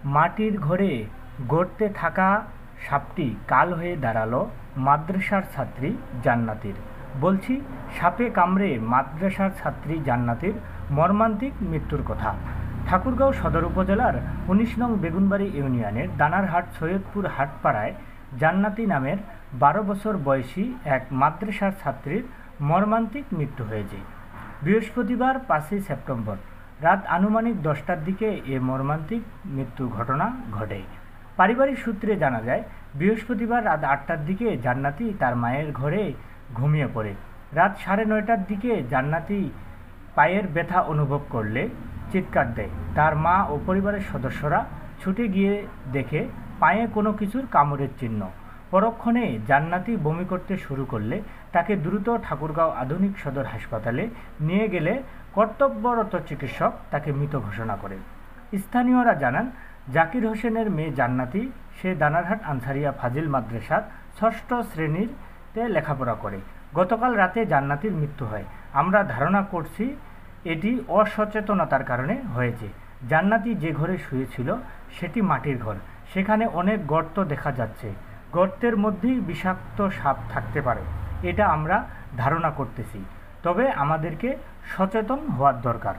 মাটির ঘরে গড়তে থাকা সাপটি কাল হয়ে দাঁড়ালো মাদ্রাসার ছাত্রী জান্নাতীর। বলছি সাপে কামড়ে মাদ্রাসার ছাত্রী জান্নাতীর মর্মান্তিক মৃত্যুর কথা। ঠাকুরগাঁও সদর উপজেলার ১৯ নং বেগুনবাড়ি ইউনিয়নের দানারহাট সৈয়দপুর হাটপাড়ায় জান্নাতি নামের ১২ বছর বয়সী এক মাদ্রাসার ছাত্রীর মর্মান্তিক মৃত্যু হয়েছে বৃহস্পতিবার ৫ই সেপ্টেম্বর রাত আনুমানিক ১০টার দিকে এ মর্মান্তিক মৃত্যু ঘটনা ঘটে। পারিবারিক সূত্রে জানা যায়, বৃহস্পতিবার রাত ৮টার দিকে জান্নাতি তার মায়ের ঘরে ঘুমিয়ে পড়ে। রাত ৯:৩০টার দিকে জান্নাতি পায়ের ব্যথা অনুভব করলে চিৎকার দেয়। তার মা ও পরিবারের সদস্যরা ছুটে গিয়ে দেখে পায়ে কোনো কিছুর কামড়ের চিহ্ন। পরক্ষণে জান্নাতি বমি করতে শুরু করলে তাকে দ্রুত ঠাকুরগাঁও আধুনিক সদর হাসপাতালে নিয়ে গেলে কর্তব্যরত চিকিৎসক তাকে মৃত ঘোষণা করেন। স্থানীয়রা জানান, জাকির হোসেনের মেয়ে জান্নাতি সে দানারহাট আনসারিয়া ফাজিল মাদ্রাসার ৬ষ্ঠ শ্রেণীতে লেখাপড়া করে। গতকাল রাতে জান্নাতির মৃত্যু হয়। আমরা ধারণা করছি এটি অসচেতনতার কারণে হয়েছে। জান্নাতি যে ঘরে শুয়েছিল সেটি মাটির ঘর, সেখানে অনেক গর্ত দেখা যাচ্ছে। গর্তের মধ্যেই বিষাক্ত সাপ থাকতে পারে, এটা আমরা ধারণা করতেছি। তবে আমাদেরকে সচেতন হওয়ার দরকার।